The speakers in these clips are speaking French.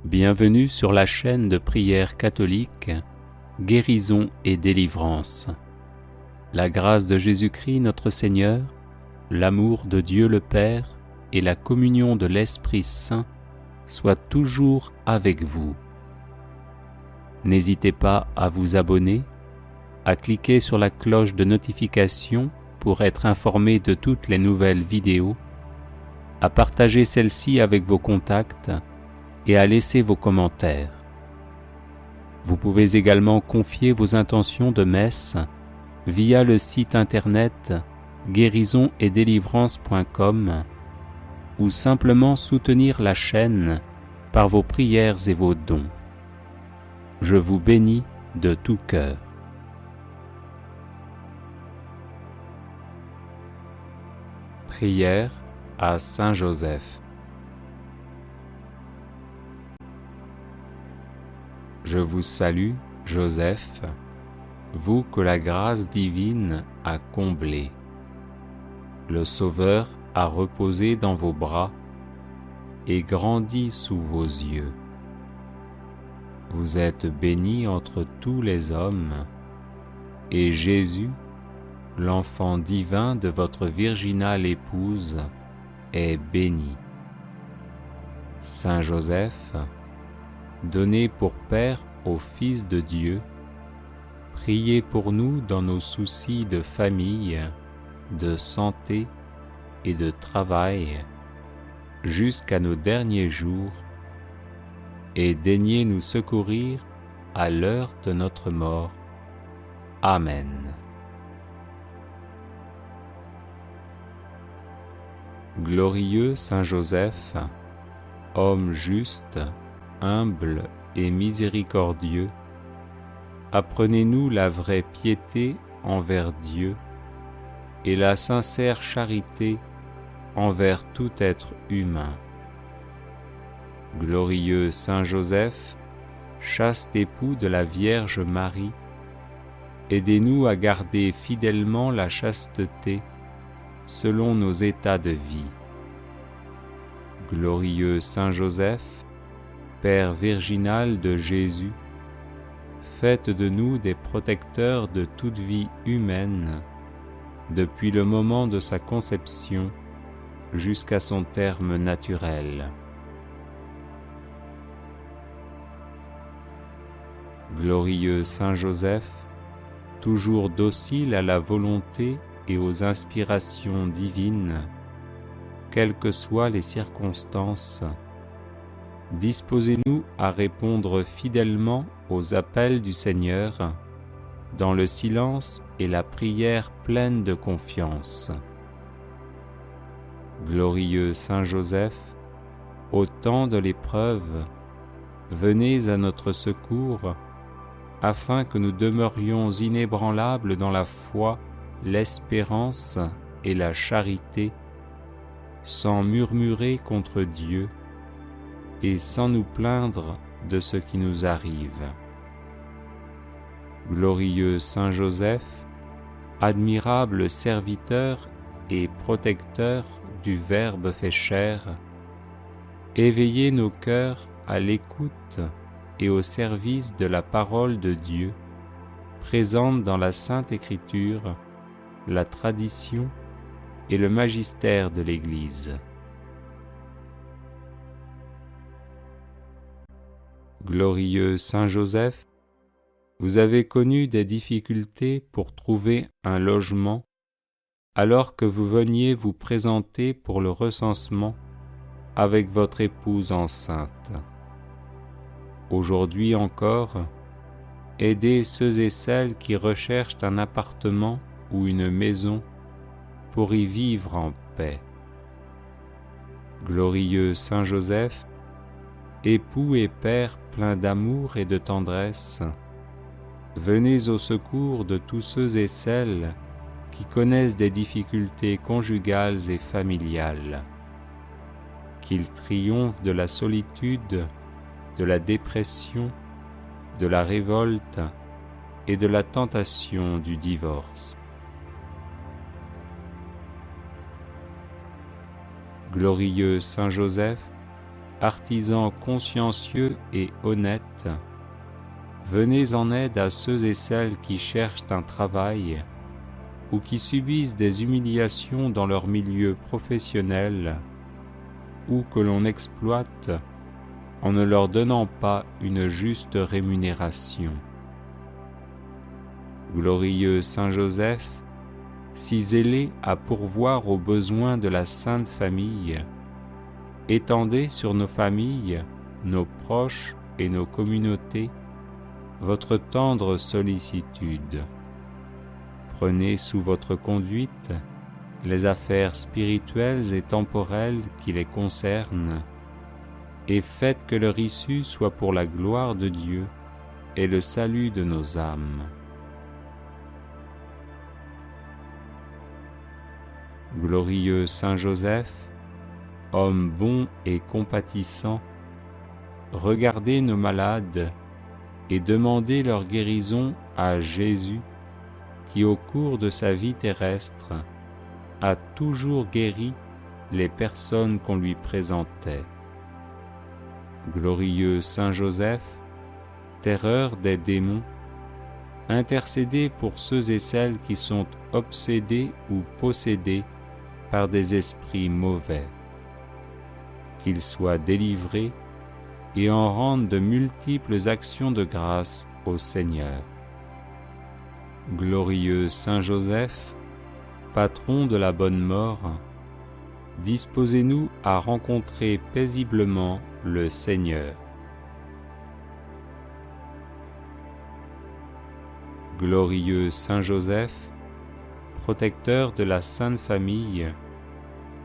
Bienvenue sur la chaîne de prière catholique Guérison et délivrance. La grâce de Jésus-Christ notre Seigneur, l'amour de Dieu le Père et la communion de l'Esprit Saint soient toujours avec vous. N'hésitez pas à vous abonner, à cliquer sur la cloche de notification pour être informé de toutes les nouvelles vidéos, à partager celle-ci avec vos contacts et à laisser vos commentaires. Vous pouvez également confier vos intentions de messe via le site internet guérisonetdélivrance.com ou simplement soutenir la chaîne par vos prières et vos dons. Je vous bénis de tout cœur. Prière à Saint Joseph. Je vous salue, Joseph, vous que la grâce divine a comblé. Le Sauveur a reposé dans vos bras et grandi sous vos yeux. Vous êtes béni entre tous les hommes, et Jésus, l'enfant divin de votre virginale épouse, est béni. Saint Joseph, donné pour Père au Fils de Dieu, priez pour nous dans nos soucis de famille, de santé et de travail, jusqu'à nos derniers jours, et daignez nous secourir à l'heure de notre mort. Amen. Glorieux Saint Joseph, homme juste, humble et miséricordieux, apprenez-nous la vraie piété envers Dieu et la sincère charité envers tout être humain. Glorieux Saint Joseph, chaste époux de la Vierge Marie, aidez-nous à garder fidèlement la chasteté selon nos états de vie. Glorieux Saint Joseph, Père virginal de Jésus, faites de nous des protecteurs de toute vie humaine, depuis le moment de sa conception jusqu'à son terme naturel. Glorieux Saint Joseph, toujours docile à la volonté et aux inspirations divines, quelles que soient les circonstances, disposez-nous à répondre fidèlement aux appels du Seigneur dans le silence et la prière pleine de confiance. Glorieux Saint Joseph, au temps de l'épreuve, venez à notre secours afin que nous demeurions inébranlables dans la foi, l'espérance et la charité, sans murmurer contre Dieu et sans nous plaindre de ce qui nous arrive. Glorieux Saint Joseph, admirable serviteur et protecteur du Verbe fait chair, éveillez nos cœurs à l'écoute et au service de la parole de Dieu, présente dans la Sainte Écriture, la tradition et le magistère de l'Église. Glorieux Saint Joseph, vous avez connu des difficultés pour trouver un logement alors que vous veniez vous présenter pour le recensement avec votre épouse enceinte. Aujourd'hui encore, aidez ceux et celles qui recherchent un appartement ou une maison pour y vivre en paix. Glorieux Saint Joseph, époux et père plein d'amour et de tendresse, venez au secours de tous ceux et celles qui connaissent des difficultés conjugales et familiales. Qu'ils triomphent de la solitude, de la dépression, de la révolte et de la tentation du divorce. Glorieux Saint Joseph, artisans consciencieux et honnêtes, venez en aide à ceux et celles qui cherchent un travail ou qui subissent des humiliations dans leur milieu professionnel ou que l'on exploite en ne leur donnant pas une juste rémunération. Glorieux Saint Joseph, si zélé à pourvoir aux besoins de la Sainte Famille, étendez sur nos familles, nos proches et nos communautés votre tendre sollicitude. Prenez sous votre conduite les affaires spirituelles et temporelles qui les concernent, et faites que leur issue soit pour la gloire de Dieu et le salut de nos âmes. Glorieux Saint Joseph, homme bon et compatissant, regardez nos malades et demandez leur guérison à Jésus, qui au cours de sa vie terrestre a toujours guéri les personnes qu'on lui présentait. Glorieux Saint Joseph, terreur des démons, intercédez pour ceux et celles qui sont obsédés ou possédés par des esprits mauvais, qu'ils soient délivrés et en rendent de multiples actions de grâce au Seigneur. Glorieux Saint Joseph, patron de la bonne mort, disposez-nous à rencontrer paisiblement le Seigneur. Glorieux Saint Joseph, protecteur de la Sainte Famille,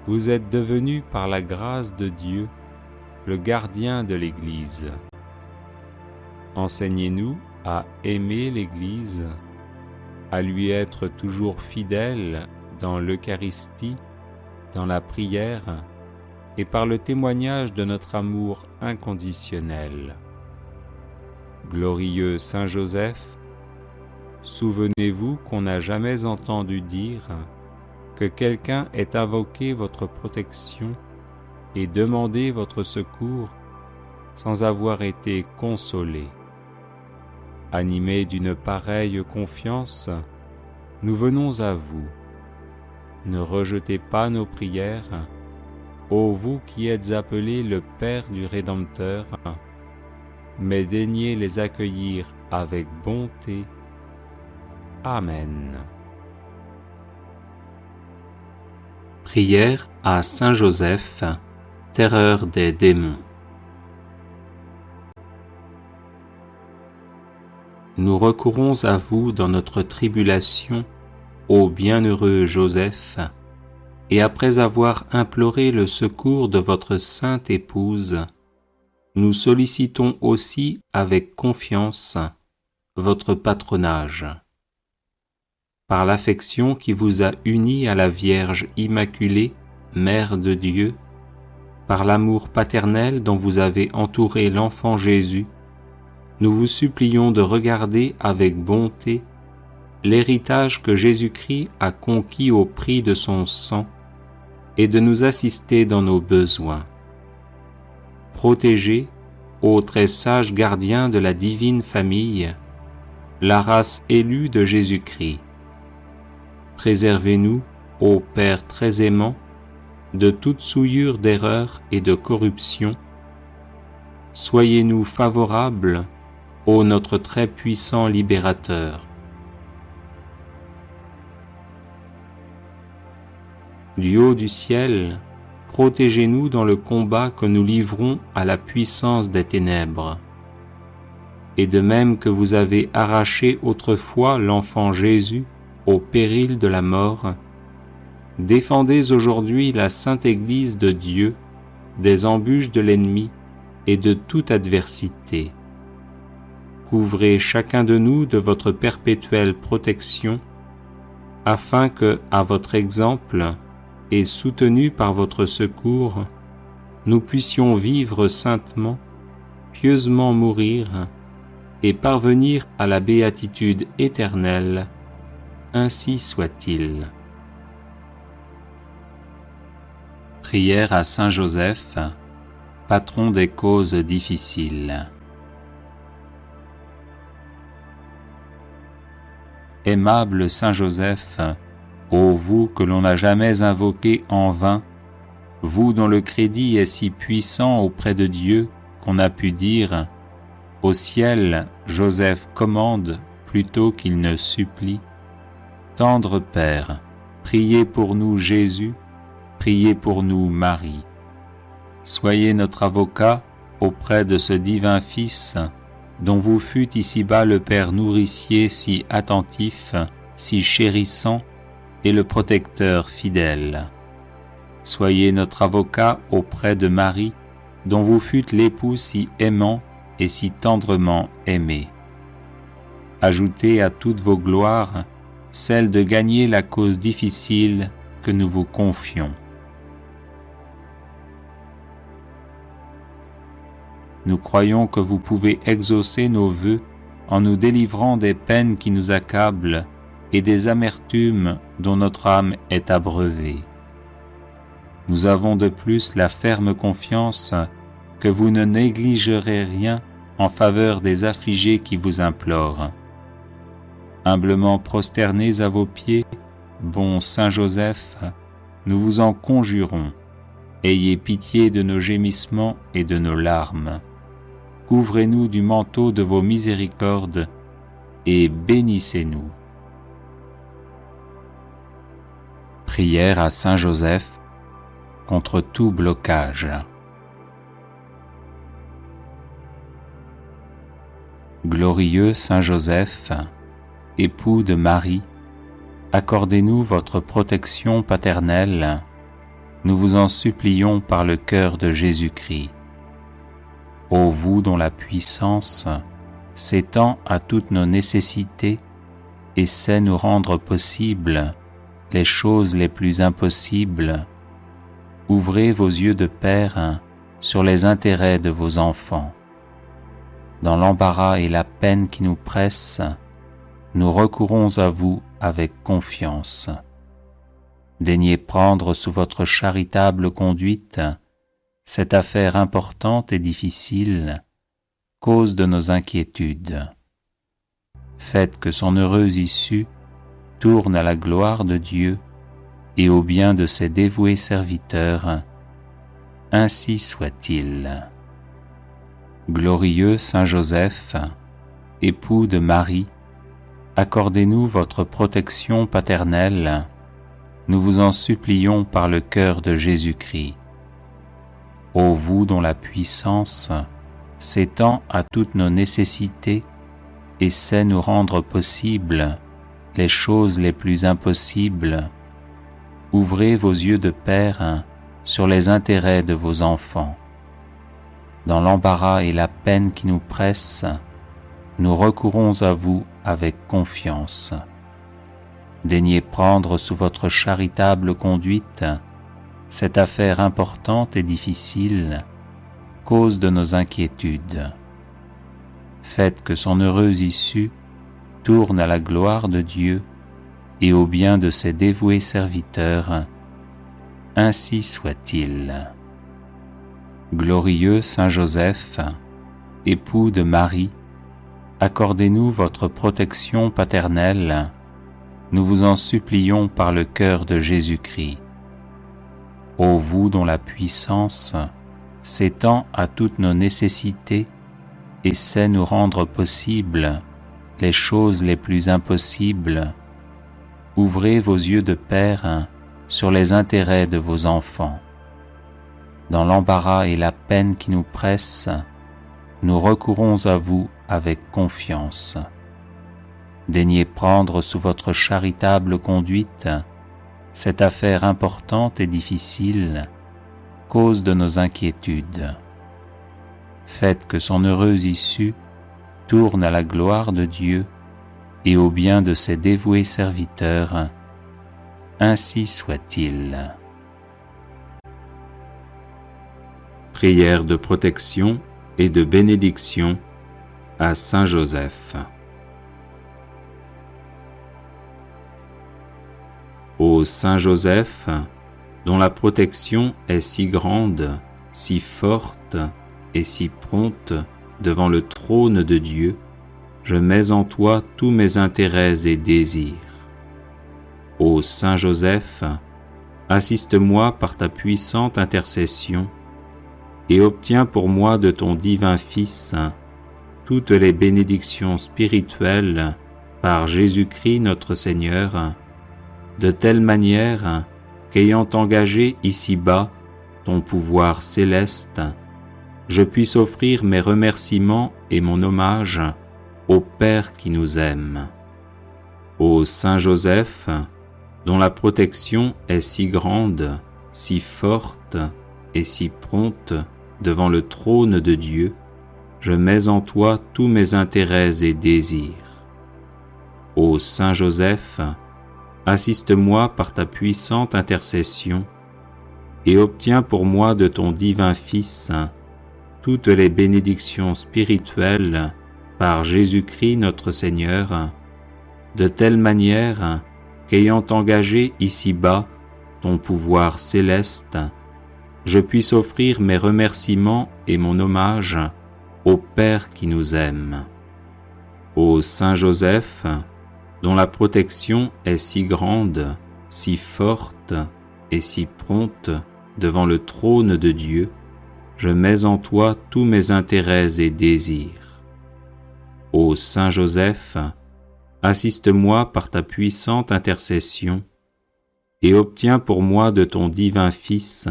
vous êtes devenu par la grâce de Dieu le gardien de l'Église. Enseignez-nous à aimer l'Église, à lui être toujours fidèle dans l'Eucharistie, dans la prière et par le témoignage de notre amour inconditionnel. Glorieux Saint Joseph, souvenez-vous qu'on n'a jamais entendu dire que quelqu'un ait invoqué votre protection et demandé votre secours sans avoir été consolé. Animés d'une pareille confiance, nous venons à vous. Ne rejetez pas nos prières, ô vous qui êtes appelés le Père du Rédempteur, mais daignez les accueillir avec bonté. Amen. Prière à Saint Joseph, terreur des démons. Nous recourons à vous dans notre tribulation, ô bienheureux Joseph, et après avoir imploré le secours de votre sainte épouse, nous sollicitons aussi avec confiance votre patronage. Par l'affection qui vous a unis à la Vierge Immaculée, Mère de Dieu, par l'amour paternel dont vous avez entouré l'enfant Jésus, nous vous supplions de regarder avec bonté l'héritage que Jésus-Christ a conquis au prix de son sang et de nous assister dans nos besoins. Protégez, ô très sage gardien de la divine famille, la race élue de Jésus-Christ. Préservez-nous, ô Père très aimant, de toute souillure d'erreur et de corruption. Soyez-nous favorables, ô notre très puissant libérateur. Du haut du ciel, protégez-nous dans le combat que nous livrons à la puissance des ténèbres. Et de même que vous avez arraché autrefois l'enfant Jésus au péril de la mort, défendez aujourd'hui la Sainte Église de Dieu des embûches de l'ennemi et de toute adversité. Couvrez chacun de nous de votre perpétuelle protection, afin que, à votre exemple et soutenus par votre secours, nous puissions vivre saintement, pieusement mourir et parvenir à la béatitude éternelle. Ainsi soit-il. Prière à Saint Joseph, patron des causes difficiles. Aimable Saint Joseph, ô vous que l'on n'a jamais invoqué en vain, vous dont le crédit est si puissant auprès de Dieu qu'on a pu dire « Au ciel, Joseph commande plutôt qu'il ne supplie ». Tendre Père, priez pour nous Jésus, priez pour nous Marie. Soyez notre avocat auprès de ce divin Fils, dont vous fûtes ici-bas le Père nourricier si attentif, si chérissant, et le protecteur fidèle. Soyez notre avocat auprès de Marie, dont vous fûtes l'époux si aimant et si tendrement aimé. Ajoutez à toutes vos gloires celle de gagner la cause difficile que nous vous confions. Nous croyons que vous pouvez exaucer nos vœux en nous délivrant des peines qui nous accablent et des amertumes dont notre âme est abreuvée. Nous avons de plus la ferme confiance que vous ne négligerez rien en faveur des affligés qui vous implorent. Humblement prosternés à vos pieds, bon Saint Joseph, nous vous en conjurons, ayez pitié de nos gémissements et de nos larmes. Couvrez-nous du manteau de vos miséricordes et bénissez-nous. Prière à Saint Joseph contre tout blocage. Glorieux Saint Joseph, époux de Marie, accordez-nous votre protection paternelle, nous vous en supplions par le cœur de Jésus-Christ. Ô vous dont la puissance s'étend à toutes nos nécessités et sait nous rendre possibles les choses les plus impossibles, ouvrez vos yeux de Père sur les intérêts de vos enfants. Dans l'embarras et la peine qui nous pressent, nous recourons à vous avec confiance. Daignez prendre sous votre charitable conduite cette affaire importante et difficile, cause de nos inquiétudes. Faites que son heureuse issue tourne à la gloire de Dieu et au bien de ses dévoués serviteurs. Ainsi soit-il. Glorieux Saint Joseph, époux de Marie, accordez-nous votre protection paternelle, nous vous en supplions par le cœur de Jésus-Christ. Ô vous dont la puissance s'étend à toutes nos nécessités et sait nous rendre possibles les choses les plus impossibles, ouvrez vos yeux de Père sur les intérêts de vos enfants. Dans l'embarras et la peine qui nous pressent, nous recourons à vous avec confiance. Daignez prendre sous votre charitable conduite cette affaire importante et difficile, cause de nos inquiétudes. Faites que son heureuse issue tourne à la gloire de Dieu et au bien de ses dévoués serviteurs. Ainsi soit-il. Glorieux Saint Joseph, époux de Marie, accordez-nous votre protection paternelle, nous vous en supplions par le cœur de Jésus-Christ. Ô vous dont la puissance s'étend à toutes nos nécessités et sait nous rendre possibles les choses les plus impossibles, ouvrez vos yeux de Père sur les intérêts de vos enfants. Dans l'embarras et la peine qui nous pressent, nous recourons à vous avec confiance. Daignez prendre sous votre charitable conduite cette affaire importante et difficile, cause de nos inquiétudes. Faites que son heureuse issue tourne à la gloire de Dieu et au bien de ses dévoués serviteurs. Ainsi soit-il. Prière de protection et de bénédiction à Saint Joseph. Ô Saint Joseph, dont la protection est si grande, si forte et si prompte devant le trône de Dieu, je mets en toi tous mes intérêts et désirs. Ô Saint Joseph, assiste-moi par ta puissante intercession et obtiens pour moi de ton divin Fils toutes les bénédictions spirituelles par Jésus-Christ notre Seigneur, de telle manière qu'ayant engagé ici-bas ton pouvoir céleste, je puisse offrir mes remerciements et mon hommage au Père qui nous aime. Ô Saint Joseph, dont la protection est si grande, si forte et si prompte devant le trône de Dieu, je mets en toi tous mes intérêts et désirs. Ô Saint Joseph, assiste-moi par ta puissante intercession et obtiens pour moi de ton divin Fils toutes les bénédictions spirituelles par Jésus-Christ notre Seigneur, de telle manière qu'ayant engagé ici-bas ton pouvoir céleste, je puisse offrir mes remerciements et mon hommage au Père qui nous aime. Ô Saint Joseph, dont la protection est si grande, si forte et si prompte devant le trône de Dieu, je mets en toi tous mes intérêts et désirs. Ô Saint Joseph, assiste-moi par ta puissante intercession et obtiens pour moi de ton divin Fils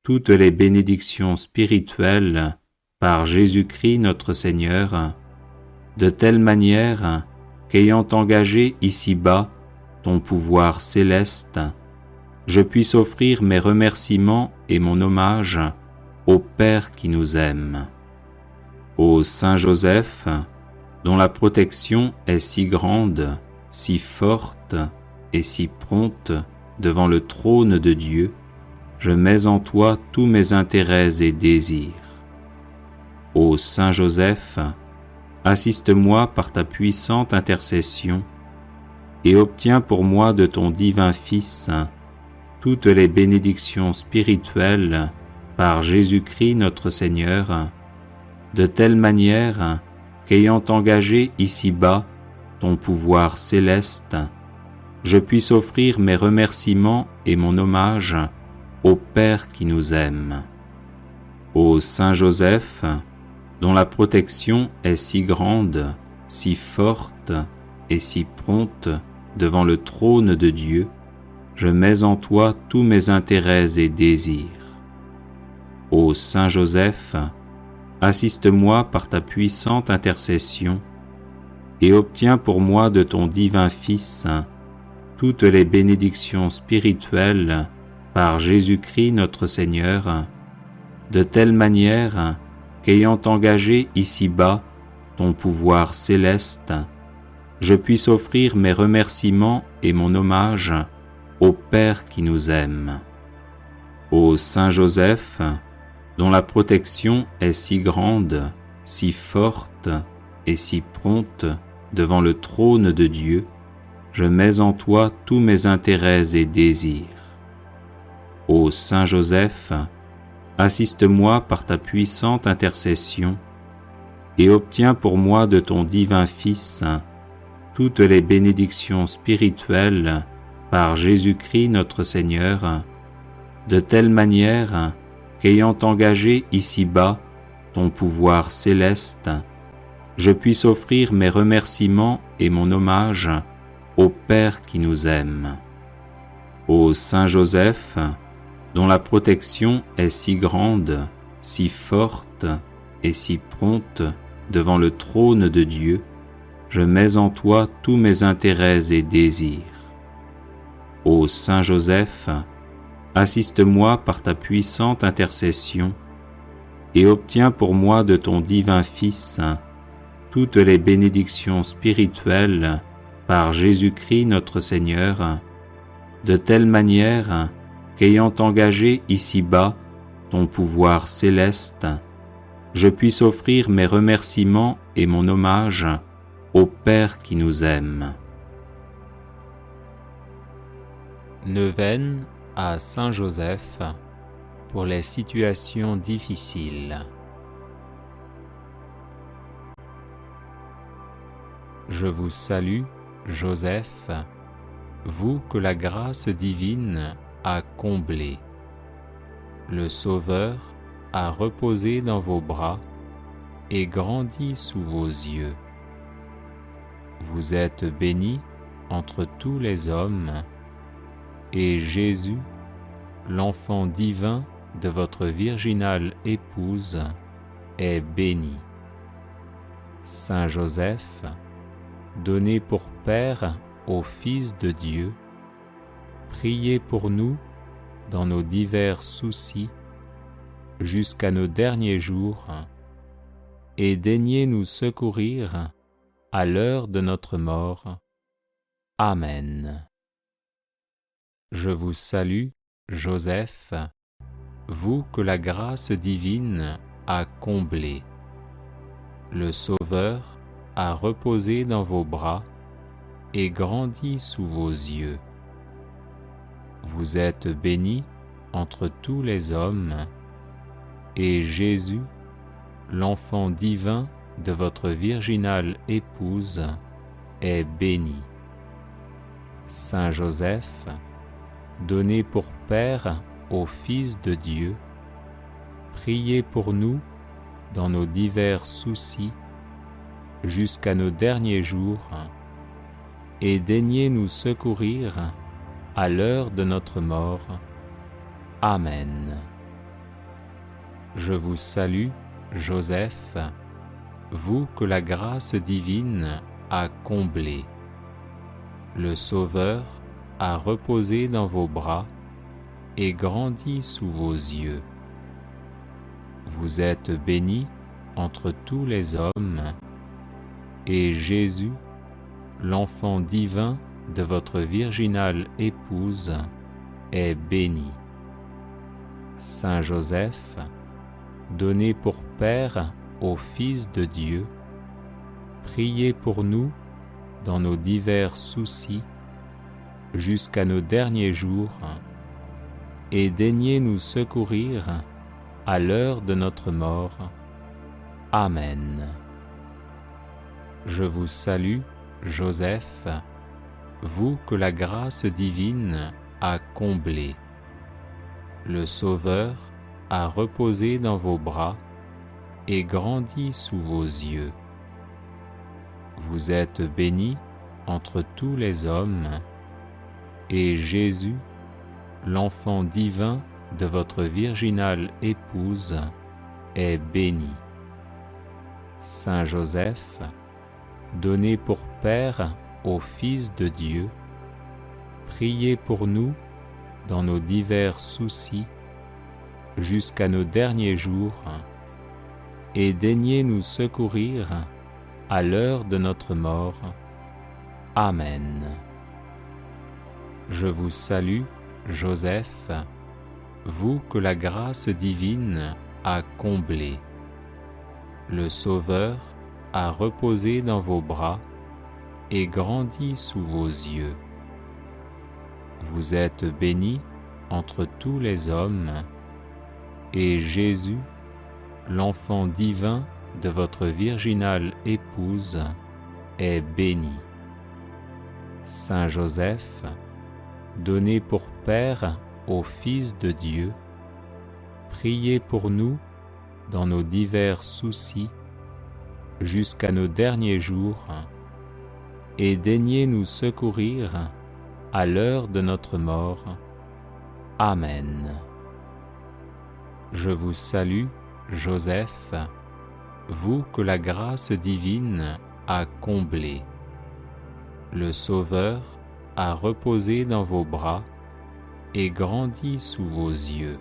toutes les bénédictions spirituelles par Jésus-Christ notre Seigneur, de telle manière qu'ayant engagé ici-bas ton pouvoir céleste, je puisse offrir mes remerciements et mon hommage au Père qui nous aime. Ô Saint Joseph, dont la protection est si grande, si forte et si prompte devant le trône de Dieu, je mets en toi tous mes intérêts et désirs. Ô Saint Joseph, assiste-moi par ta puissante intercession et obtiens pour moi de ton divin Fils toutes les bénédictions spirituelles par Jésus-Christ notre Seigneur, de telle manière qu'ayant engagé ici-bas ton pouvoir céleste, je puisse offrir mes remerciements et mon hommage au Père qui nous aime. Ô Saint Joseph, dont la protection est si grande, si forte et si prompte devant le trône de Dieu, je mets en toi tous mes intérêts et désirs. Ô Saint Joseph, assiste-moi par ta puissante intercession et obtiens pour moi de ton divin Fils toutes les bénédictions spirituelles par Jésus-Christ notre Seigneur, de telle manière qu'ayant engagé ici-bas ton pouvoir céleste, je puisse offrir mes remerciements et mon hommage au Père qui nous aime. Ô Saint Joseph, dont la protection est si grande, si forte et si prompte devant le trône de Dieu, je mets en toi tous mes intérêts et désirs. Ô Saint Joseph, assiste-moi par ta puissante intercession et obtiens pour moi de ton divin Fils toutes les bénédictions spirituelles par Jésus-Christ notre Seigneur, de telle manière qu'ayant engagé ici-bas ton pouvoir céleste, je puisse offrir mes remerciements et mon hommage au Père qui nous aime. Ô Saint Joseph, dont la protection est si grande, si forte et si prompte devant le trône de Dieu, je mets en toi tous mes intérêts et désirs. Ô Saint Joseph, assiste-moi par ta puissante intercession et obtiens pour moi de ton divin Fils toutes les bénédictions spirituelles par Jésus-Christ notre Seigneur, de telle manière qu'ayant engagé ici-bas ton pouvoir céleste, je puisse offrir mes remerciements et mon hommage au Père qui nous aime. Neuvaine à Saint Joseph, pour les situations difficiles. Je vous salue, Joseph, vous que la grâce divine a comblé. Le Sauveur a reposé dans vos bras et grandi sous vos yeux. Vous êtes bénie entre tous les hommes, et Jésus, l'enfant divin de votre virginale épouse, est béni. Saint Joseph, donné pour Père au Fils de Dieu, priez pour nous dans nos divers soucis jusqu'à nos derniers jours, et daignez nous secourir à l'heure de notre mort. Amen. Je vous salue, Joseph, vous que la grâce divine a comblé. Le Sauveur a reposé dans vos bras et grandi sous vos yeux. Vous êtes bénie entre tous les hommes, et Jésus, l'enfant divin de votre virginale épouse, est béni. Saint Joseph, donné pour Père au Fils de Dieu, priez pour nous dans nos divers soucis jusqu'à nos derniers jours, et daignez nous secourir à l'heure de notre mort. Amen. Je vous salue, Joseph, vous que la grâce divine a comblé. Le Sauveur a reposé dans vos bras et grandi sous vos yeux. Vous êtes bénie entre tous les hommes, et Jésus, l'enfant divin de votre virginale épouse, est béni. Saint Joseph, donné pour Père au Fils de Dieu, priez pour nous dans nos divers soucis jusqu'à nos derniers jours, et daignez nous secourir à l'heure de notre mort. Amen. Je vous salue, Joseph, vous que la grâce divine a comblé. Le Sauveur a reposé dans vos bras et grandi sous vos yeux. Vous êtes bénie entre tous les hommes, et Jésus, l'enfant divin de votre virginale épouse, est béni. Saint Joseph, donné pour Père au Fils de Dieu, priez pour nous dans nos divers soucis jusqu'à nos derniers jours, et daignez nous secourir à l'heure de notre mort. Amen. Je vous salue, Joseph, vous que la grâce divine a comblé. Le Sauveur a reposé dans vos bras et grandi sous vos yeux. Vous êtes bénie entre tous les hommes, et Jésus, l'enfant divin de votre virginale épouse, est béni. Saint Joseph, donné pour Père au Fils de Dieu, priez pour nous dans nos divers soucis jusqu'à nos derniers jours, et daignez nous secourir à l'heure de notre mort. Amen. Je vous salue, Joseph, vous que la grâce divine a comblé. Le Sauveur a reposé dans vos bras et grandi sous vos yeux.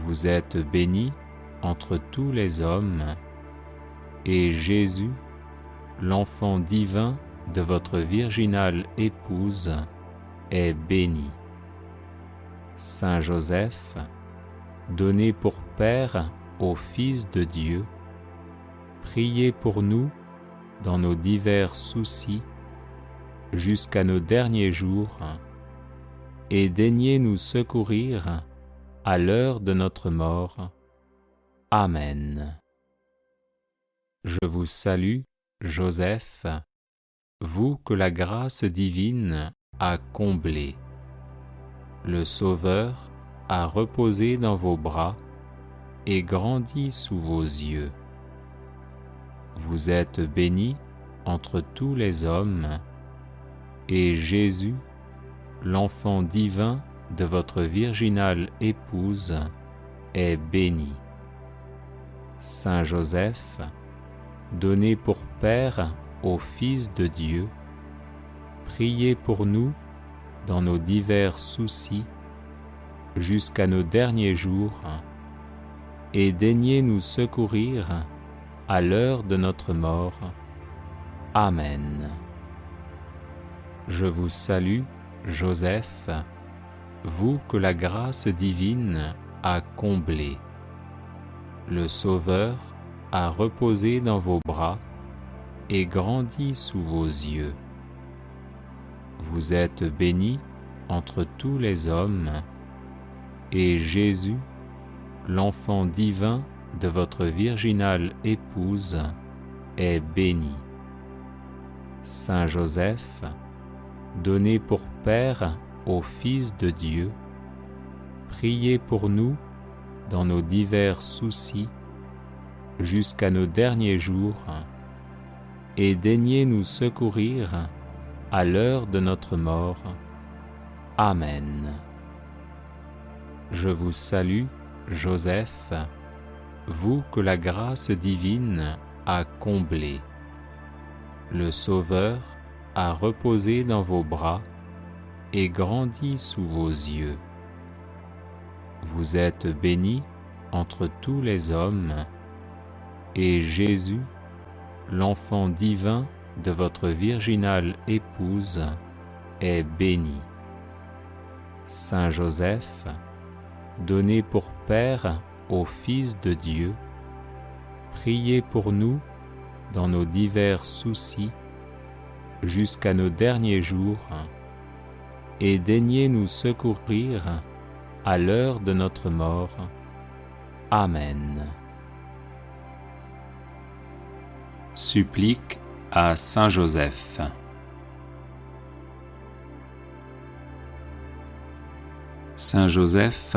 Vous êtes bénie entre tous les hommes, et Jésus, l'enfant divin de votre virginale épouse, est béni. Saint Joseph, donné pour Père au Fils de Dieu, priez pour nous dans nos divers soucis jusqu'à nos derniers jours, et daignez nous secourir à l'heure de notre mort. Amen. Je vous salue, Joseph, vous que la grâce divine a comblé. Le Sauveur a reposé dans vos bras et grandi sous vos yeux. Vous êtes bénie entre tous les hommes, et Jésus, l'enfant divin de votre virginale épouse, est béni. Saint Joseph, donné pour Père au Fils de Dieu, priez pour nous dans nos divers soucis jusqu'à nos derniers jours, et daignez nous secourir à l'heure de notre mort. Amen. Je vous salue, Joseph, vous que la grâce divine a comblé. Le Sauveur a reposé dans vos bras et grandi sous vos yeux. Vous êtes bénie entre tous les hommes, et Jésus, l'enfant divin de votre virginale épouse, est béni. Saint Joseph, donné pour Père au Fils de Dieu, priez pour nous dans nos divers soucis jusqu'à nos derniers jours, et daignez nous secourir à l'heure de notre mort. Amen. Je vous salue, Joseph, vous que la grâce divine a comblé. Le Sauveur a reposé dans vos bras et grandi sous vos yeux. Vous êtes bénie entre tous les hommes, et Jésus, l'enfant divin de votre virginale épouse, est béni. Saint Joseph, donné pour Père au Fils de Dieu, priez pour nous dans nos divers soucis jusqu'à nos derniers jours, et daignez nous secourir à l'heure de notre mort. Amen. Supplique à Saint Joseph. Saint Joseph,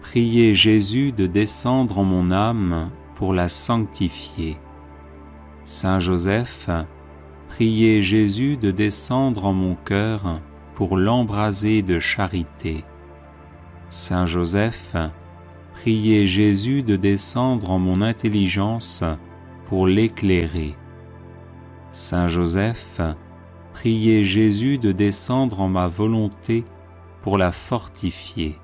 priez Jésus de descendre en mon âme pour la sanctifier. Saint Joseph, priez Jésus de descendre en mon cœur pour l'embraser de charité. Saint Joseph, priez Jésus de descendre en mon intelligence pour l'éclairer. Saint Joseph, priez Jésus de descendre en ma volonté pour la fortifier.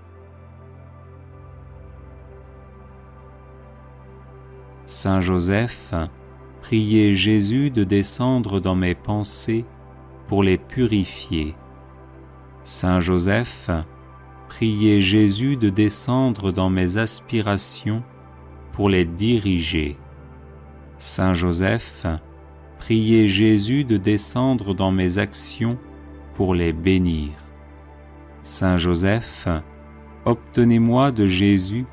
Saint Joseph, priez Jésus de descendre dans mes pensées pour les purifier. Saint Joseph, priez Jésus de descendre dans mes aspirations pour les diriger. Saint Joseph, priez Jésus de descendre dans mes actions pour les bénir. Saint Joseph, obtenez-moi de Jésus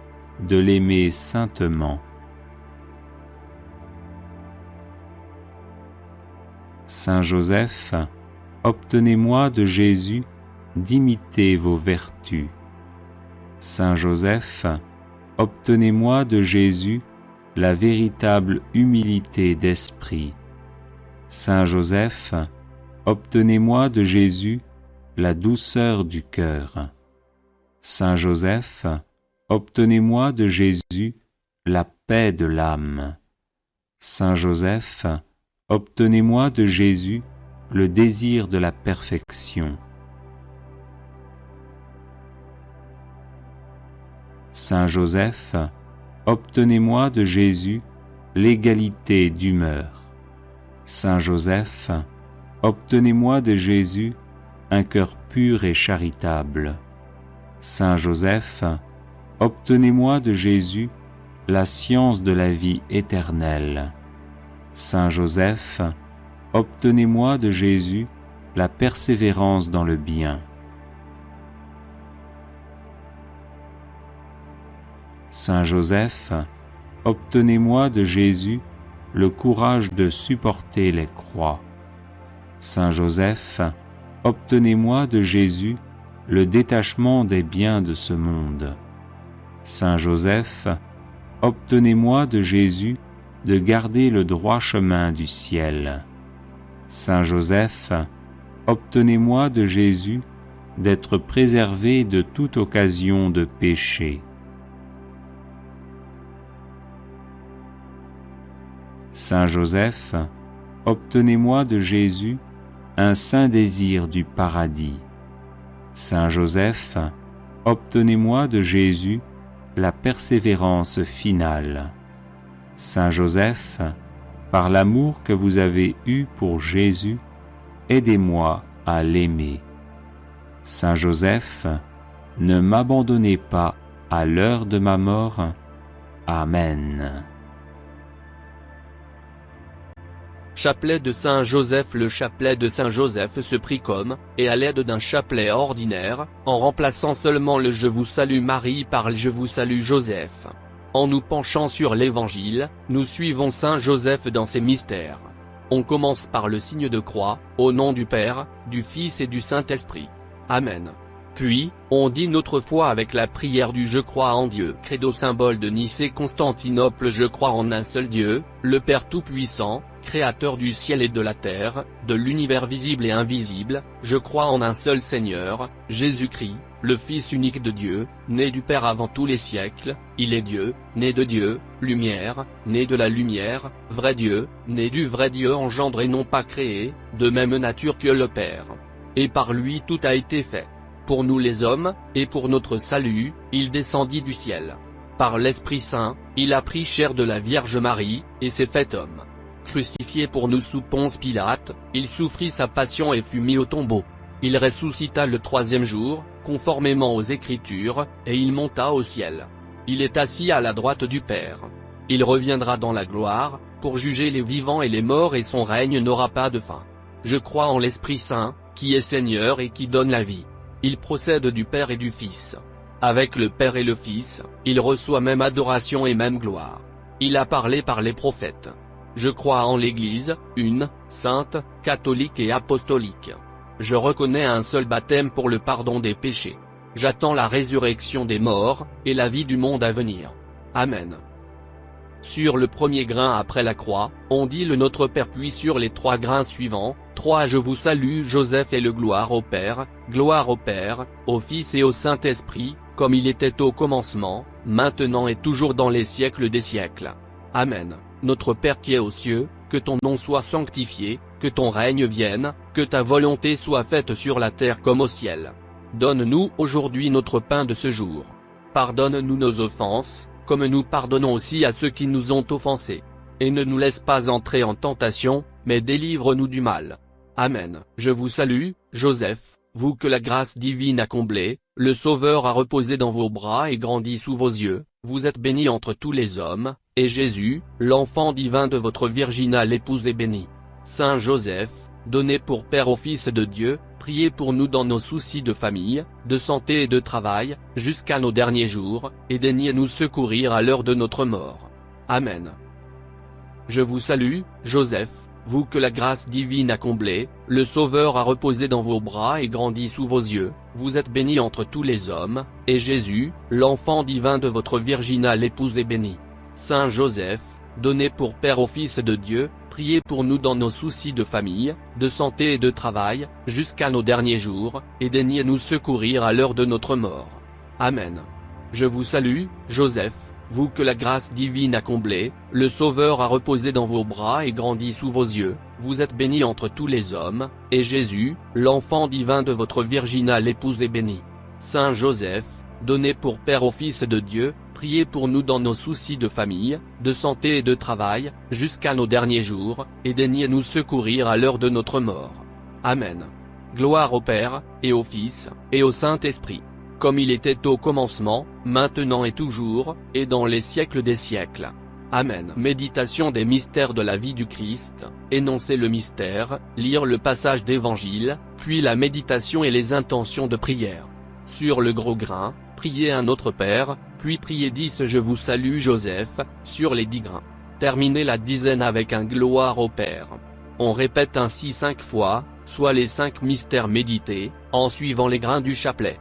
de l'aimer saintement. Saint Joseph, obtenez-moi de Jésus d'imiter vos vertus. Saint Joseph, obtenez-moi de Jésus la véritable humilité d'esprit. Saint Joseph, obtenez-moi de Jésus la douceur du cœur. Saint Joseph, obtenez-moi de Jésus la paix de l'âme. Saint Joseph, obtenez-moi de Jésus le désir de la perfection. Saint Joseph, obtenez-moi de Jésus l'égalité d'humeur. Saint Joseph, obtenez-moi de Jésus un cœur pur et charitable. Saint Joseph, obtenez-moi de Jésus la science de la vie éternelle. Saint Joseph, obtenez-moi de Jésus la persévérance dans le bien. Saint Joseph, obtenez-moi de Jésus le courage de supporter les croix. Saint Joseph, obtenez-moi de Jésus le détachement des biens de ce monde. Saint Joseph, obtenez-moi de Jésus de garder le droit chemin du ciel. Saint Joseph, obtenez-moi de Jésus d'être préservé de toute occasion de péché. Saint Joseph, obtenez-moi de Jésus un saint désir du paradis. Saint Joseph, obtenez-moi de Jésus la persévérance finale. Saint Joseph, par l'amour que vous avez eu pour Jésus, aidez-moi à l'aimer. Saint Joseph, ne m'abandonnez pas à l'heure de ma mort. Amen. Chapelet de Saint Joseph. Le chapelet de Saint Joseph se prie comme, et à l'aide d'un chapelet ordinaire, en remplaçant seulement le « Je vous salue Marie » par le « Je vous salue Joseph ». En nous penchant sur l'Évangile, nous suivons Saint Joseph dans ses mystères. On commence par le signe de croix, au nom du Père, du Fils et du Saint-Esprit. Amen. Puis, on dit notre foi avec la prière du « Je crois en Dieu ». Credo symbole de Nicée-Constantinople. Je crois en un seul Dieu, le Père Tout-Puissant, Créateur du ciel et de la terre, de l'univers visible et invisible. Je crois en un seul Seigneur, Jésus-Christ, le Fils unique de Dieu, né du Père avant tous les siècles. Il est Dieu, né de Dieu, lumière, né de la lumière, vrai Dieu, né du vrai Dieu, engendré non pas créé, de même nature que le Père. Et par lui tout a été fait. Pour nous les hommes, et pour notre salut, il descendit du ciel. Par l'Esprit Saint, il a pris chair de la Vierge Marie, et s'est fait homme. Crucifié pour nous sous Ponce Pilate, il souffrit sa passion et fut mis au tombeau. Il ressuscita le troisième jour, conformément aux Écritures, et il monta au ciel. Il est assis à la droite du Père. Il reviendra dans la gloire, pour juger les vivants et les morts, et son règne n'aura pas de fin. Je crois en l'Esprit Saint, qui est Seigneur et qui donne la vie. Il procède du Père et du Fils. Avec le Père et le Fils, il reçoit même adoration et même gloire. Il a parlé par les prophètes. Je crois en l'Église, une, sainte, catholique et apostolique. Je reconnais un seul baptême pour le pardon des péchés. J'attends la résurrection des morts, et la vie du monde à venir. Amen. Sur le premier grain après la croix, on dit le Notre Père, puis sur les 3 grains suivants, 3 Je vous salue Joseph et le gloire au Père, au Fils et au Saint-Esprit, comme il était au commencement, maintenant et toujours dans les siècles des siècles. Amen. Notre Père qui es aux cieux, que ton nom soit sanctifié, que ton règne vienne, que ta volonté soit faite sur la terre comme au ciel. Donne-nous aujourd'hui notre pain de ce jour. Pardonne-nous nos offenses, comme nous pardonnons aussi à ceux qui nous ont offensés. Et ne nous laisse pas entrer en tentation, mais délivre-nous du mal. Amen. Je vous salue, Joseph, vous que la grâce divine a comblé, le Sauveur a reposé dans vos bras et grandi sous vos yeux, vous êtes bénie entre tous les hommes, et Jésus, l'enfant divin de votre virginale épouse est béni. Saint Joseph, donné pour Père au Fils de Dieu, priez pour nous dans nos soucis de famille, de santé et de travail, jusqu'à nos derniers jours, et daignez nous secourir à l'heure de notre mort. Amen. Je vous salue, Joseph, vous que la grâce divine a comblé, le Sauveur a reposé dans vos bras et grandi sous vos yeux, vous êtes bénie entre tous les hommes, et Jésus, l'enfant divin de votre virginale épouse est béni. Saint Joseph, donné pour Père au Fils de Dieu, priez pour nous dans nos soucis de famille, de santé et de travail, jusqu'à nos derniers jours, et daignez nous secourir à l'heure de notre mort. Amen. Je vous salue, Joseph, vous que la grâce divine a comblé, le Sauveur a reposé dans vos bras et grandi sous vos yeux, vous êtes bénie entre tous les hommes, et Jésus, l'enfant divin de votre virginale épouse est béni. Saint Joseph, donné pour Père au Fils de Dieu, priez pour nous dans nos soucis de famille, de santé et de travail, jusqu'à nos derniers jours, et daignez nous secourir à l'heure de notre mort. Amen. Gloire au Père, et au Fils, et au Saint-Esprit. Comme il était au commencement, maintenant et toujours, et dans les siècles des siècles. Amen. Méditation des mystères de la vie du Christ, énoncer le mystère, lire le passage d'évangile, puis la méditation et les intentions de prière. Sur le gros grain, priez un Notre Père, puis priez 10 Je vous salue Joseph, sur les 10 grains. Terminez la dizaine avec un gloire au Père. On répète ainsi 5 fois, soit les 5 mystères médités, en suivant les grains du chapelet.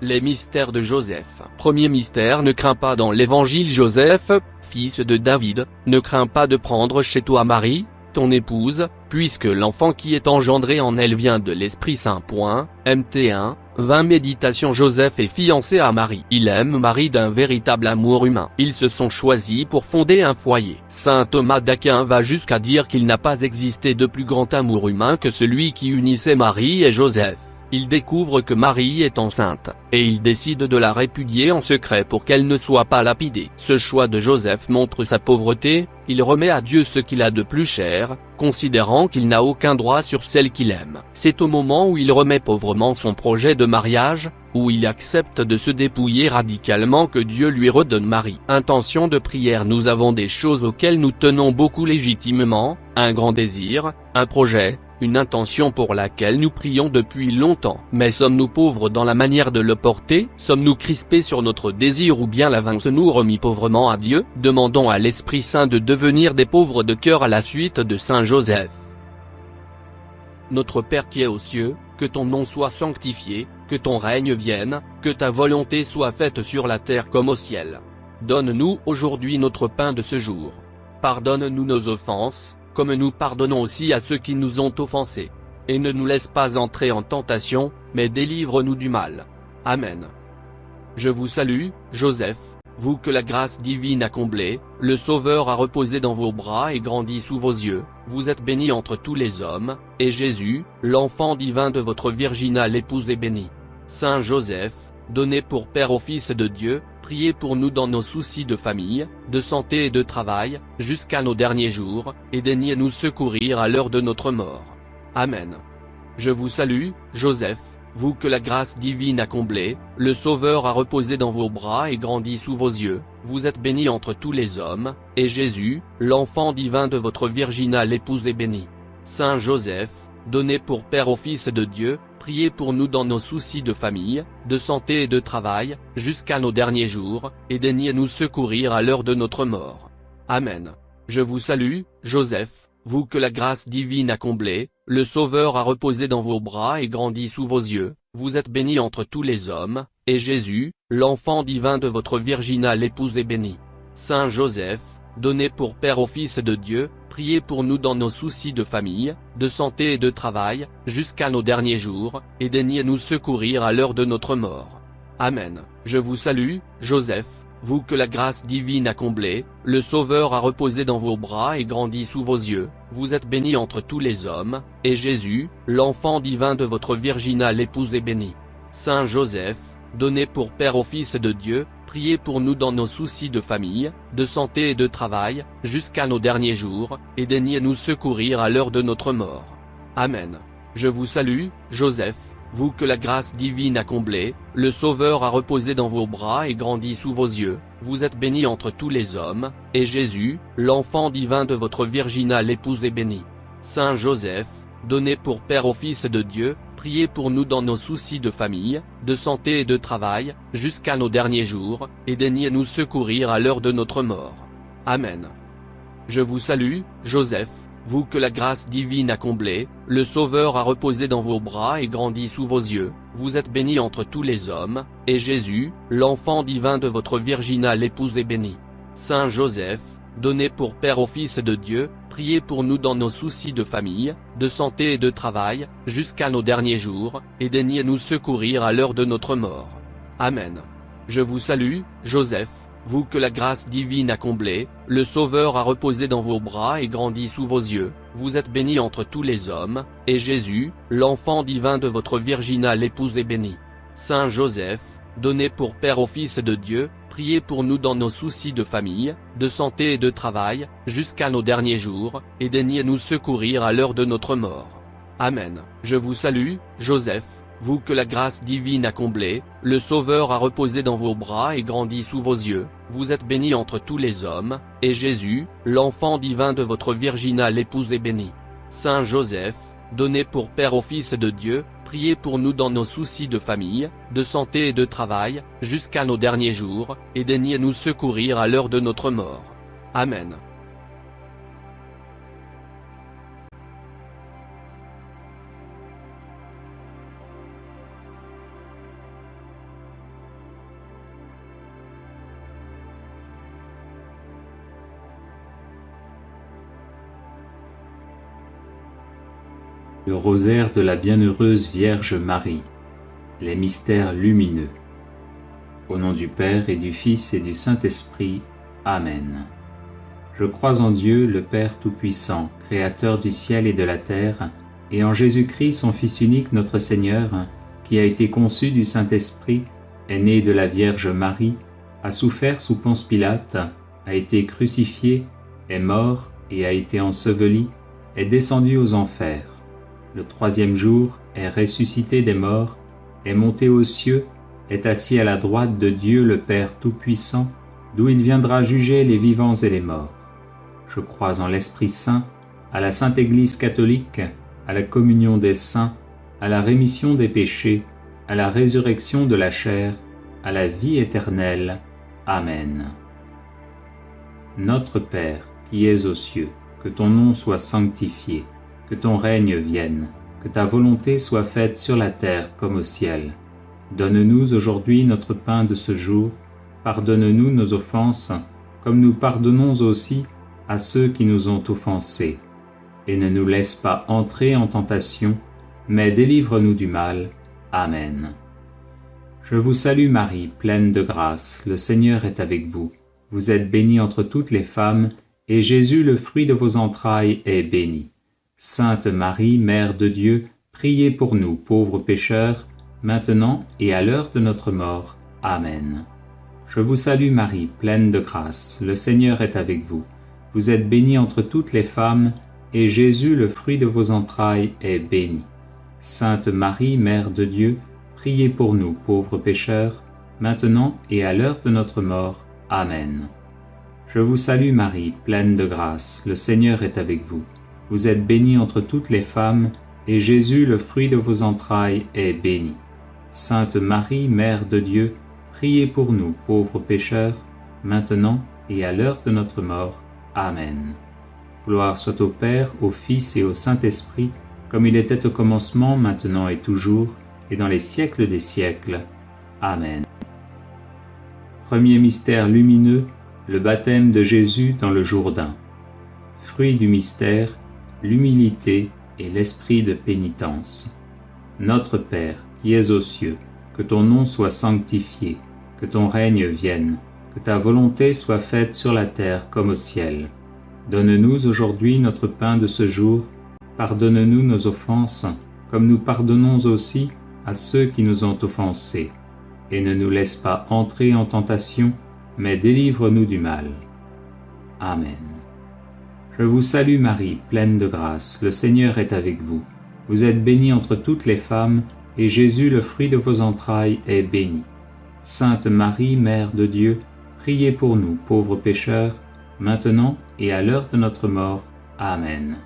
Les mystères de Joseph. Premier mystère: ne crains pas. Dans l'évangile, Joseph, fils de David, ne crains pas de prendre chez toi Marie, ton épouse, puisque l'enfant qui est engendré en elle vient de l'Esprit Saint. Mt 20 Méditation. Joseph est fiancé à Marie. Il aime Marie d'un véritable amour humain. Ils se sont choisis pour fonder un foyer. Saint Thomas d'Aquin va jusqu'à dire qu'il n'a pas existé de plus grand amour humain que celui qui unissait Marie et Joseph. Il découvre que Marie est enceinte, et il décide de la répudier en secret pour qu'elle ne soit pas lapidée. Ce choix de Joseph montre sa pauvreté, il remet à Dieu ce qu'il a de plus cher, considérant qu'il n'a aucun droit sur celle qu'il aime. C'est au moment où il remet pauvrement son projet de mariage, où il accepte de se dépouiller radicalement, que Dieu lui redonne Marie. Intention de prière. Nous avons des choses auxquelles nous tenons beaucoup légitimement, un grand désir, un projet, une intention pour laquelle nous prions depuis longtemps. Mais sommes-nous pauvres dans la manière de le porter? Sommes-nous crispés sur notre désir, ou bien l'avance-nous remis pauvrement à Dieu? Demandons à l'Esprit Saint de devenir des pauvres de cœur à la suite de Saint Joseph. Notre Père qui es aux cieux, que ton nom soit sanctifié, que ton règne vienne, que ta volonté soit faite sur la terre comme au ciel. Donne-nous aujourd'hui notre pain de ce jour. Pardonne-nous nos offenses, comme nous pardonnons aussi à ceux qui nous ont offensés. Et ne nous laisse pas entrer en tentation, mais délivre-nous du mal. Amen. Je vous salue, Joseph, vous que la grâce divine a comblé, le Sauveur a reposé dans vos bras et grandi sous vos yeux, vous êtes bénie entre tous les hommes, et Jésus, l'enfant divin de votre virginale épouse est béni. Saint Joseph, donné pour Père au Fils de Dieu, priez pour nous dans nos soucis de famille, de santé et de travail, jusqu'à nos derniers jours, et daignez nous secourir à l'heure de notre mort. Amen. Je vous salue, Joseph, vous que la grâce divine a comblé, le Sauveur a reposé dans vos bras et grandi sous vos yeux, vous êtes bénie entre tous les hommes, et Jésus, l'enfant divin de votre virginale épouse est béni. Saint Joseph, donné pour Père au Fils de Dieu, priez pour nous dans nos soucis de famille, de santé et de travail, jusqu'à nos derniers jours, et daignez nous secourir à l'heure de notre mort. Amen. Je vous salue, Joseph, vous que la grâce divine a comblé, le Sauveur a reposé dans vos bras et grandi sous vos yeux, vous êtes bénie entre tous les hommes, et Jésus, l'enfant divin de votre virginale épouse est béni. Saint Joseph, donné pour Père au Fils de Dieu, priez pour nous dans nos soucis de famille, de santé et de travail, jusqu'à nos derniers jours, et daignez nous secourir à l'heure de notre mort. Amen. Je vous salue, Joseph, vous que la grâce divine a comblé, le Sauveur a reposé dans vos bras et grandi sous vos yeux, vous êtes bénie entre tous les hommes, et Jésus, l'enfant divin de votre virginale épouse est béni. Saint Joseph, donné pour Père au Fils de Dieu, priez pour nous dans nos soucis de famille, de santé et de travail, jusqu'à nos derniers jours, et daignez nous secourir à l'heure de notre mort. Amen. Je vous salue, Joseph, vous que la grâce divine a comblé, le Sauveur a reposé dans vos bras et grandi sous vos yeux, vous êtes bénie entre tous les hommes, et Jésus, l'enfant divin de votre virginale épouse est béni. Saint Joseph, donné pour Père au Fils de Dieu, priez pour nous dans nos soucis de famille, de santé et de travail, jusqu'à nos derniers jours, et daignez nous secourir à l'heure de notre mort. Amen. Je vous salue, Joseph, vous que la grâce divine a comblé, le Sauveur a reposé dans vos bras et grandi sous vos yeux, vous êtes bénie entre tous les hommes, et Jésus, l'enfant divin de votre virginale épouse est béni. Saint Joseph, donné pour Père au Fils de Dieu, priez pour nous dans nos soucis de famille, de santé et de travail, jusqu'à nos derniers jours, et daignez nous secourir à l'heure de notre mort. Amen. Je vous salue, Joseph, vous que la grâce divine a comblé, le Sauveur a reposé dans vos bras et grandi sous vos yeux, vous êtes bénie entre tous les hommes, et Jésus, l'enfant divin de votre virginale épouse est béni. Saint Joseph, donné pour Père au Fils de Dieu, priez pour nous dans nos soucis de famille, de santé et de travail, jusqu'à nos derniers jours, et daignez nous secourir à l'heure de notre mort. Amen. Je vous salue, Joseph, vous que la grâce divine a comblé, le Sauveur a reposé dans vos bras et grandi sous vos yeux, vous êtes bénie entre tous les hommes, et Jésus, l'enfant divin de votre virginale épouse est béni. Saint Joseph, donné pour Père au Fils de Dieu, priez pour nous dans nos soucis de famille, de santé et de travail, jusqu'à nos derniers jours, et daignez nous secourir à l'heure de notre mort. Amen. Le rosaire de la bienheureuse Vierge Marie, les mystères lumineux. Au nom du Père et du Fils et du Saint-Esprit. Amen. Je crois en Dieu, le Père Tout-Puissant, Créateur du ciel et de la terre, et en Jésus-Christ, son Fils unique, notre Seigneur, qui a été conçu du Saint-Esprit, est né de la Vierge Marie, a souffert sous Ponce Pilate, a été crucifié, est mort et a été enseveli, est descendu aux enfers. Le troisième jour est ressuscité des morts, est monté aux cieux, est assis à la droite de Dieu le Père Tout-Puissant, d'où il viendra juger les vivants et les morts. Je crois en l'Esprit Saint, à la Sainte Église catholique, à la communion des saints, à la rémission des péchés, à la résurrection de la chair, à la vie éternelle. Amen. Notre Père, qui es aux cieux, que ton nom soit sanctifié, que ton règne vienne, que ta volonté soit faite sur la terre comme au ciel. Donne-nous aujourd'hui notre pain de ce jour, pardonne-nous nos offenses, comme nous pardonnons aussi à ceux qui nous ont offensés. Et ne nous laisse pas entrer en tentation, mais délivre-nous du mal. Amen. Je vous salue Marie, pleine de grâce, le Seigneur est avec vous. Vous êtes bénie entre toutes les femmes, et Jésus, le fruit de vos entrailles, est béni. Sainte Marie, Mère de Dieu, priez pour nous, pauvres pécheurs, maintenant et à l'heure de notre mort. Amen. Je vous salue Marie, pleine de grâce, le Seigneur est avec vous. Vous êtes bénie entre toutes les femmes, et Jésus, le fruit de vos entrailles, est béni. Sainte Marie, Mère de Dieu, priez pour nous, pauvres pécheurs, maintenant et à l'heure de notre mort. Amen. Je vous salue Marie, pleine de grâce, le Seigneur est avec vous. Vous êtes bénie entre toutes les femmes, et Jésus, le fruit de vos entrailles, est béni. Sainte Marie, Mère de Dieu, priez pour nous, pauvres pécheurs, maintenant et à l'heure de notre mort. Amen. Gloire soit au Père, au Fils et au Saint-Esprit, comme il était au commencement, maintenant et toujours, et dans les siècles des siècles. Amen. Premier mystère lumineux, le baptême de Jésus dans le Jourdain. Fruit du mystère, l'humilité et l'esprit de pénitence. Notre Père, qui es aux cieux, que ton nom soit sanctifié, que ton règne vienne, que ta volonté soit faite sur la terre comme au ciel. Donne-nous aujourd'hui notre pain de ce jour, pardonne-nous nos offenses, comme nous pardonnons aussi à ceux qui nous ont offensés. Et ne nous laisse pas entrer en tentation, mais délivre-nous du mal. Amen. Je vous salue Marie, pleine de grâce, le Seigneur est avec vous. Vous êtes bénie entre toutes les femmes, et Jésus, le fruit de vos entrailles, est béni. Sainte Marie, Mère de Dieu, priez pour nous, pauvres pécheurs, maintenant et à l'heure de notre mort. Amen.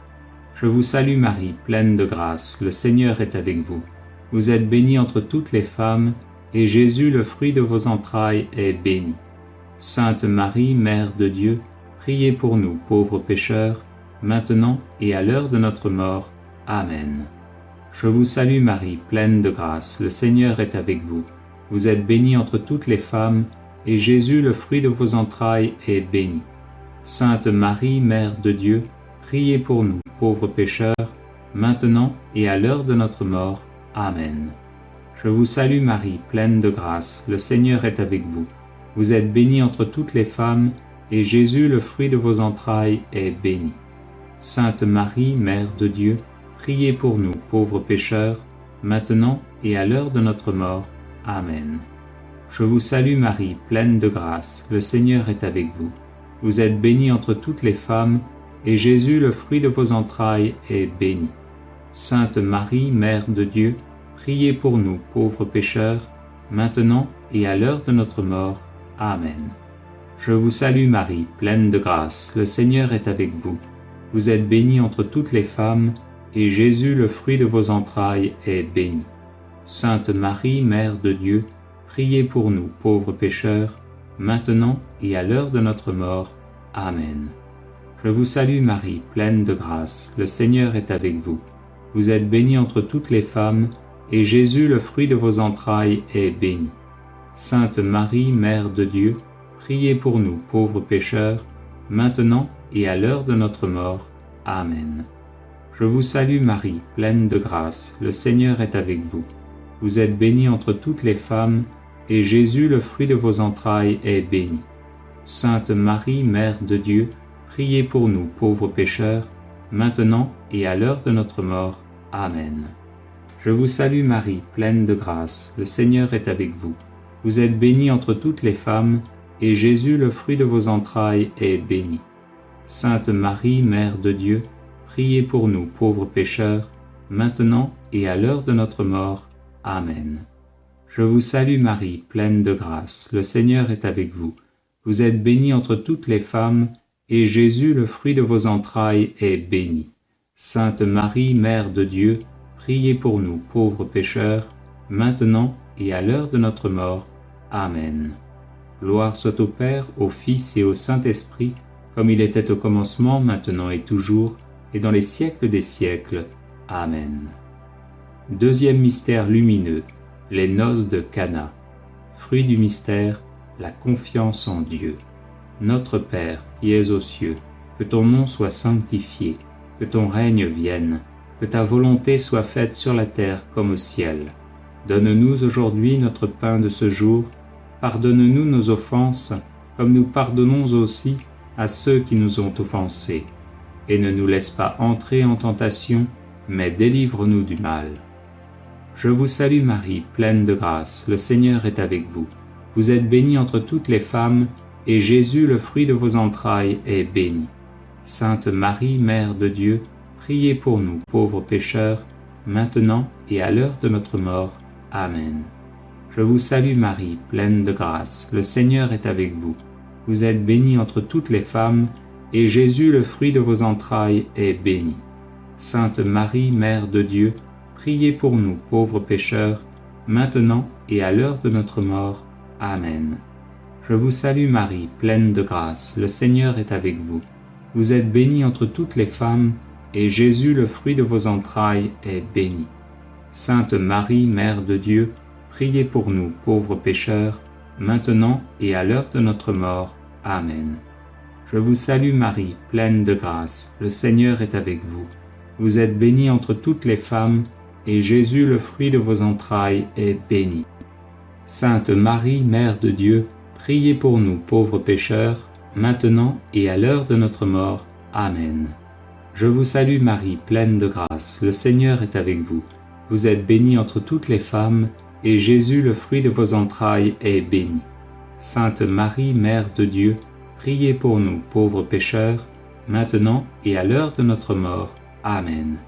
Je vous salue Marie, pleine de grâce, le Seigneur est avec vous. Vous êtes bénie entre toutes les femmes, et Jésus, le fruit de vos entrailles, est béni. Sainte Marie, Mère de Dieu, priez pour nous, pauvres pécheurs, maintenant et à l'heure de notre mort. Amen. Je vous salue Marie, pleine de grâce, le Seigneur est avec vous. Vous êtes bénie entre toutes les femmes, et Jésus, le fruit de vos entrailles, est béni. Sainte Marie, Mère de Dieu, priez pour nous, pauvres pécheurs, maintenant et à l'heure de notre mort. Amen. Je vous salue Marie, pleine de grâce, le Seigneur est avec vous. Vous êtes bénie entre toutes les femmes, et Jésus, le fruit de vos entrailles, est béni. Sainte Marie, Mère de Dieu, priez pour nous, pauvres pécheurs, maintenant et à l'heure de notre mort. Amen. Je vous salue Marie, pleine de grâce, le Seigneur est avec vous. Vous êtes bénie entre toutes les femmes, et Jésus, le fruit de vos entrailles, est béni. Sainte Marie, Mère de Dieu, priez pour nous, pauvres pécheurs, maintenant et à l'heure de notre mort. Amen. Je vous salue Marie, pleine de grâce, le Seigneur est avec vous. Vous êtes bénie entre toutes les femmes, et Jésus, le fruit de vos entrailles, est béni. Sainte Marie, Mère de Dieu, priez pour nous, pauvres pécheurs, maintenant et à l'heure de notre mort. Amen. Je vous salue Marie, pleine de grâce, le Seigneur est avec vous. Vous êtes bénie entre toutes les femmes, et Jésus, le fruit de vos entrailles, est béni. Sainte Marie, Mère de Dieu, priez pour nous, pauvres pécheurs, maintenant et à l'heure de notre mort. Amen. Je vous salue Marie, pleine de grâce, le Seigneur est avec vous. Vous êtes bénie entre toutes les femmes, et Jésus, le fruit de vos entrailles, est béni. Sainte Marie, Mère de Dieu, priez pour nous, pauvres pécheurs, maintenant et à l'heure de notre mort. Amen. Je vous salue Marie, pleine de grâce, le Seigneur est avec vous. Vous êtes bénie entre toutes les femmes, et Jésus, le fruit de vos entrailles, est béni. Sainte Marie, Mère de Dieu, priez pour nous, pauvres pécheurs, maintenant et à l'heure de notre mort. Amen. Je vous salue Marie, pleine de grâce, le Seigneur est avec vous. Vous êtes bénie entre toutes les femmes, et Jésus, le fruit de vos entrailles, est béni. Sainte Marie, Mère de Dieu, priez pour nous, pauvres pécheurs, maintenant et à l'heure de notre mort. Amen. Gloire soit au Père, au Fils et au Saint-Esprit, comme il était au commencement, maintenant et toujours, et dans les siècles des siècles. Amen. Deuxième mystère lumineux, les noces de Cana. Fruit du mystère, la confiance en Dieu. Notre Père, qui es aux cieux, que ton nom soit sanctifié, que ton règne vienne, que ta volonté soit faite sur la terre comme au ciel. Donne-nous aujourd'hui notre pain de ce jour, pardonne-nous nos offenses, comme nous pardonnons aussi à ceux qui nous ont offensés. Et ne nous laisse pas entrer en tentation, mais délivre-nous du mal. Je vous salue Marie, pleine de grâce, le Seigneur est avec vous. Vous êtes bénie entre toutes les femmes, et Jésus, le fruit de vos entrailles, est béni. Sainte Marie, Mère de Dieu, priez pour nous, pauvres pécheurs, maintenant et à l'heure de notre mort. Amen. Je vous salue Marie, pleine de grâce, le Seigneur est avec vous. Vous êtes bénie entre toutes les femmes, et Jésus, le fruit de vos entrailles, est béni. Sainte Marie, Mère de Dieu, priez pour nous, pauvres pécheurs, maintenant et à l'heure de notre mort. Amen. Je vous salue Marie, pleine de grâce, le Seigneur est avec vous. Vous êtes bénie entre toutes les femmes, et Jésus, le fruit de vos entrailles, est béni. Sainte Marie, Mère de Dieu, priez pour nous, pauvres pécheurs, maintenant et à l'heure de notre mort. Amen. Je vous salue Marie, pleine de grâce, le Seigneur est avec vous. Vous êtes bénie entre toutes les femmes, et Jésus, le fruit de vos entrailles, est béni. Sainte Marie, Mère de Dieu, priez pour nous, pauvres pécheurs, maintenant et à l'heure de notre mort. Amen. Je vous salue Marie, pleine de grâce, le Seigneur est avec vous. Vous êtes bénie entre toutes les femmes, et Jésus, le fruit de vos entrailles, est béni. Sainte Marie, Mère de Dieu, priez pour nous, pauvres pécheurs, maintenant et à l'heure de notre mort. Amen.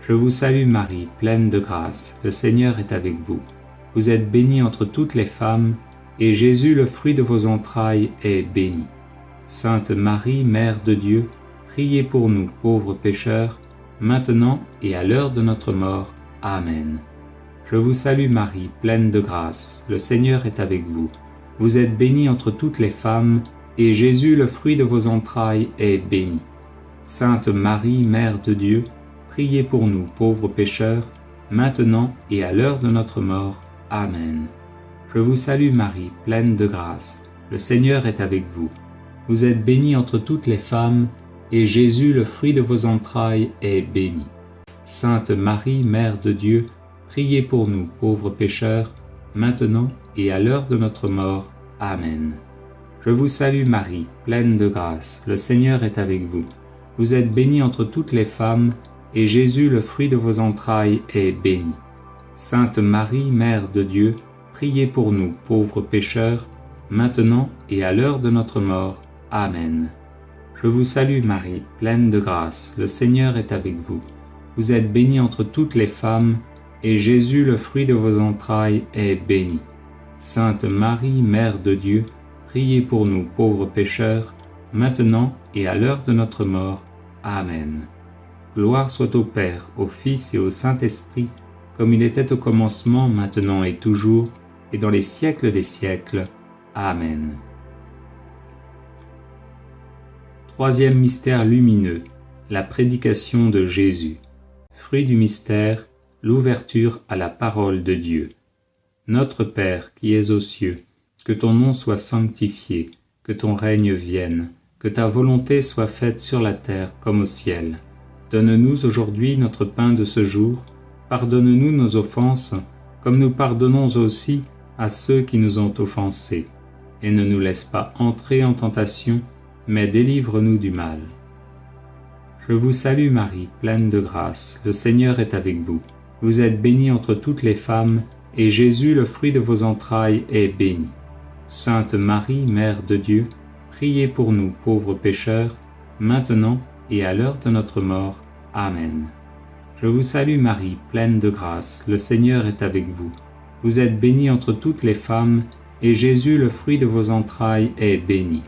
Je vous salue Marie, pleine de grâce, le Seigneur est avec vous. Vous êtes bénie entre toutes les femmes, et Jésus, le fruit de vos entrailles, est béni. Sainte Marie, Mère de Dieu, priez pour nous, pauvres pécheurs, maintenant et à l'heure de notre mort. Amen. Je vous salue Marie, pleine de grâce, le Seigneur est avec vous. Vous êtes bénie entre toutes les femmes, et Jésus, le fruit de vos entrailles, est béni. Sainte Marie, Mère de Dieu, priez pour nous, pauvres pécheurs, maintenant et à l'heure de notre mort. Amen. Je vous salue Marie, pleine de grâce, le Seigneur est avec vous. Vous êtes bénie entre toutes les femmes, et Jésus, le fruit de vos entrailles, est béni. Sainte Marie, Mère de Dieu, priez pour nous, pauvres pécheurs, maintenant et à l'heure de notre mort. Amen. Je vous salue Marie, pleine de grâce, le Seigneur est avec vous. Vous êtes bénie entre toutes les femmes, et Jésus, le fruit de vos entrailles, est béni. Sainte Marie, Mère de Dieu, priez pour nous, pauvres pécheurs, maintenant et à l'heure de notre mort. Amen. Je vous salue Marie, pleine de grâce, le Seigneur est avec vous. Vous êtes bénie entre toutes les femmes, et Jésus, le fruit de vos entrailles, est béni. Sainte Marie, Mère de Dieu, priez pour nous, pauvres pécheurs, maintenant et à l'heure de notre mort. Amen. Gloire soit au Père, au Fils et au Saint-Esprit, comme il était au commencement, maintenant et toujours, et dans les siècles des siècles. Amen. Troisième mystère lumineux, la prédication de Jésus. Fruit du mystère, l'ouverture à la parole de Dieu. Notre Père qui es aux cieux, que ton nom soit sanctifié, que ton règne vienne, que ta volonté soit faite sur la terre comme au ciel. Donne-nous aujourd'hui notre pain de ce jour. Pardonne-nous nos offenses, comme nous pardonnons aussi à ceux qui nous ont offensés. Et ne nous laisse pas entrer en tentation, mais délivre-nous du mal. Je vous salue Marie, pleine de grâce, le Seigneur est avec vous. Vous êtes bénie entre toutes les femmes, et Jésus, le fruit de vos entrailles, est béni. Sainte Marie, Mère de Dieu, priez pour nous pauvres pécheurs, maintenant et à l'heure de notre mort. Amen. Je vous salue Marie, pleine de grâce, le Seigneur est avec vous. Vous êtes bénie entre toutes les femmes, et Jésus, le fruit de vos entrailles, est béni.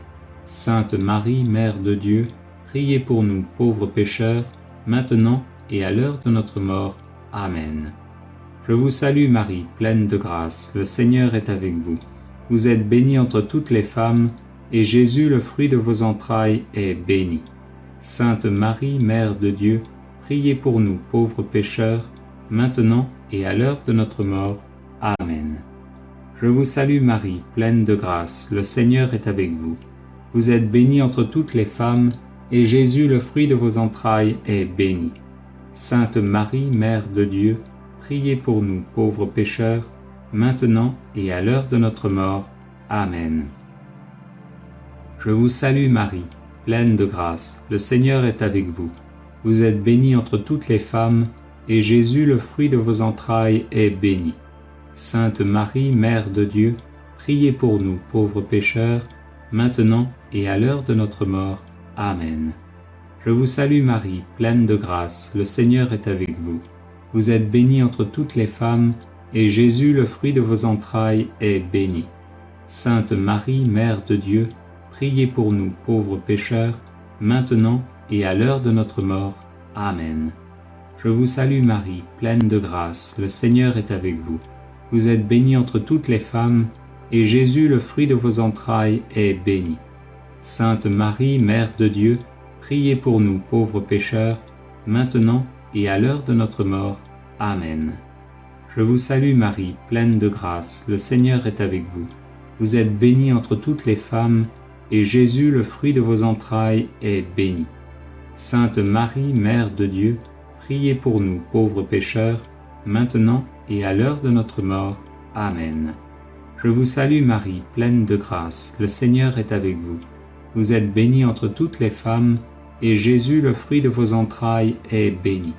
Sainte Marie, Mère de Dieu, priez pour nous pauvres pécheurs, maintenant et à l'heure de notre mort. Amen. Je vous salue Marie, pleine de grâce, le Seigneur est avec vous. Vous êtes bénie entre toutes les femmes, et Jésus, le fruit de vos entrailles, est béni. Sainte Marie, Mère de Dieu, priez pour nous pauvres pécheurs, maintenant et à l'heure de notre mort. Amen. Je vous salue Marie, pleine de grâce, le Seigneur est avec vous. Vous êtes bénie entre toutes les femmes, et Jésus, le fruit de vos entrailles, est béni. Sainte Marie, Mère de Dieu, priez pour nous pauvres pécheurs, maintenant et à l'heure de notre mort. Amen. Je vous salue Marie, pleine de grâce, le Seigneur est avec vous. Vous êtes bénie entre toutes les femmes, et Jésus, le fruit de vos entrailles, est béni. Sainte Marie, Mère de Dieu, priez pour nous pauvres pécheurs, maintenant et à l'heure de notre mort. Amen. Je vous salue Marie, pleine de grâce, le Seigneur est avec vous. Vous êtes bénie entre toutes les femmes, et Jésus, le fruit de vos entrailles, est béni. Sainte Marie, Mère de Dieu, priez pour nous pauvres pécheurs, maintenant et à l'heure de notre mort. Amen. Je vous salue Marie, pleine de grâce, le Seigneur est avec vous. Vous êtes bénie entre toutes les femmes, et Jésus, le fruit de vos entrailles, est béni. Sainte Marie, Mère de Dieu, priez pour nous pauvres pécheurs, maintenant et à l'heure de notre mort. Amen. Je vous salue Marie, pleine de grâce, le Seigneur est avec vous. Vous êtes bénie entre toutes les femmes, et Jésus, le fruit de vos entrailles, est béni. Sainte Marie, Mère de Dieu, priez pour nous pauvres pécheurs, maintenant et à l'heure de notre mort. Amen. Je vous salue Marie, pleine de grâce, le Seigneur est avec vous. Vous êtes bénie entre toutes les femmes, et Jésus, le fruit de vos entrailles, est béni.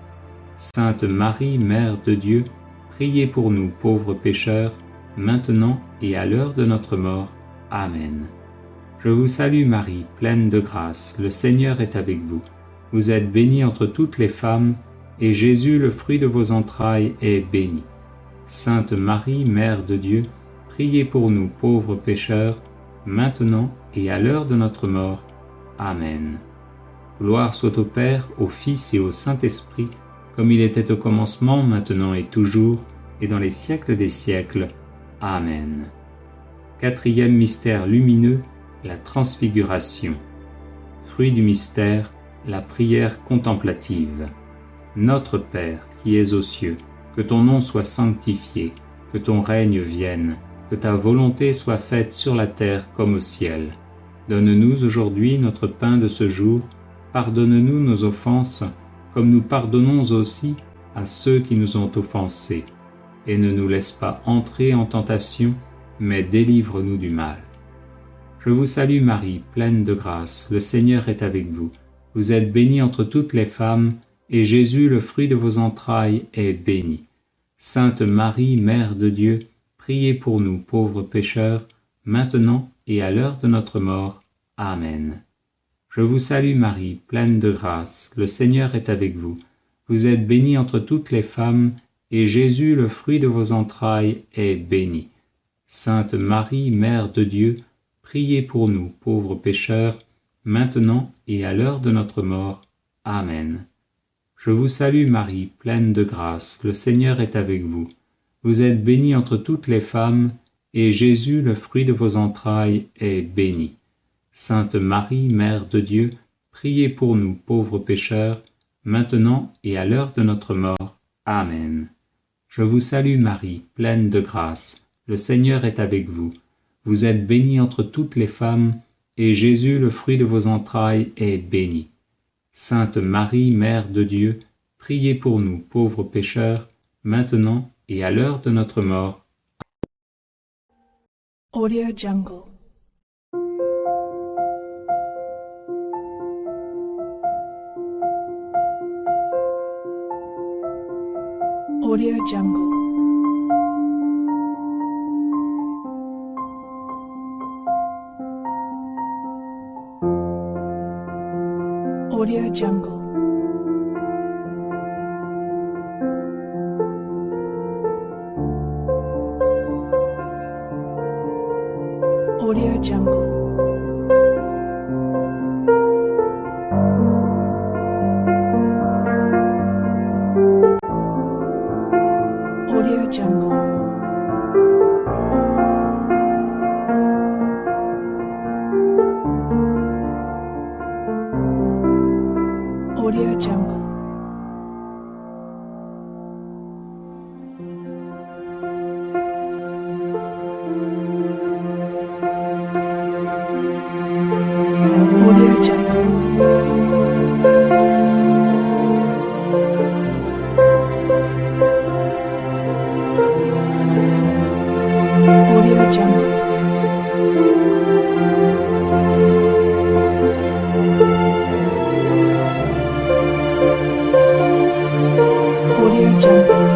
Sainte Marie, Mère de Dieu, priez pour nous pauvres pécheurs, maintenant et à l'heure de notre mort. Amen. Je vous salue Marie, pleine de grâce, le Seigneur est avec vous. Vous êtes bénie entre toutes les femmes, et Jésus, le fruit de vos entrailles, est béni. Sainte Marie, Mère de Dieu, priez pour nous pauvres pécheurs, maintenant et à l'heure de notre mort. Amen. Gloire soit au Père, au Fils et au Saint-Esprit, comme il était au commencement, maintenant et toujours, et dans les siècles des siècles. Amen. Quatrième mystère lumineux, la transfiguration. Fruit du mystère, la prière contemplative. Notre Père, qui es aux cieux, que ton nom soit sanctifié, que ton règne vienne, que ta volonté soit faite sur la terre comme au ciel. Donne-nous aujourd'hui notre pain de ce jour, pardonne-nous nos offenses, comme nous pardonnons aussi à ceux qui nous ont offensés. Et ne nous laisse pas entrer en tentation, mais délivre-nous du mal. Je vous salue Marie, pleine de grâce, le Seigneur est avec vous. Vous êtes bénie entre toutes les femmes, et Jésus, le fruit de vos entrailles, est béni. Sainte Marie, Mère de Dieu, priez pour nous pauvres pécheurs, maintenant et à l'heure de notre mort. Amen. Je vous salue Marie, pleine de grâce, le Seigneur est avec vous. Vous êtes bénie entre toutes les femmes, et Jésus, le fruit de vos entrailles, est béni. Sainte Marie, Mère de Dieu, priez pour nous pauvres pécheurs, maintenant et à l'heure de notre mort. Amen. Je vous salue Marie, pleine de grâce, le Seigneur est avec vous. Vous êtes bénie entre toutes les femmes, et Jésus, le fruit de vos entrailles, est béni. Sainte Marie, Mère de Dieu, priez pour nous pauvres pécheurs, maintenant et à l'heure de notre mort. Amen. Je vous salue Marie, pleine de grâce, le Seigneur est avec vous. Vous êtes bénie entre toutes les femmes, et Jésus, le fruit de vos entrailles, est béni. Sainte Marie, Mère de Dieu, priez pour nous pauvres pécheurs, maintenant et à l'heure de notre mort. Audio Jungle. Audio Jungle. Audio Jungle. Audio Jungle. Audio Jungle. Audio Jungle. Audio Jungle. Audio Jungle.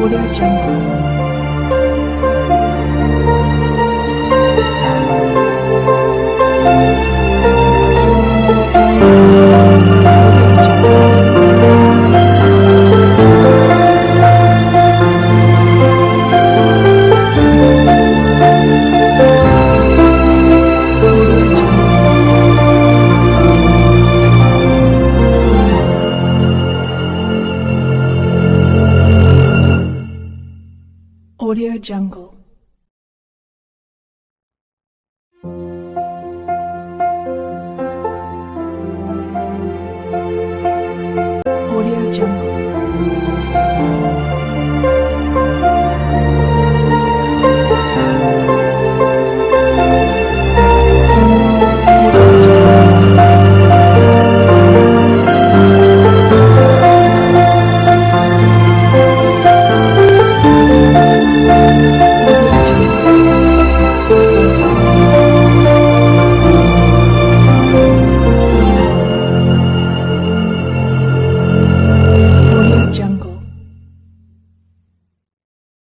Audio Jungle. Audio Jungle.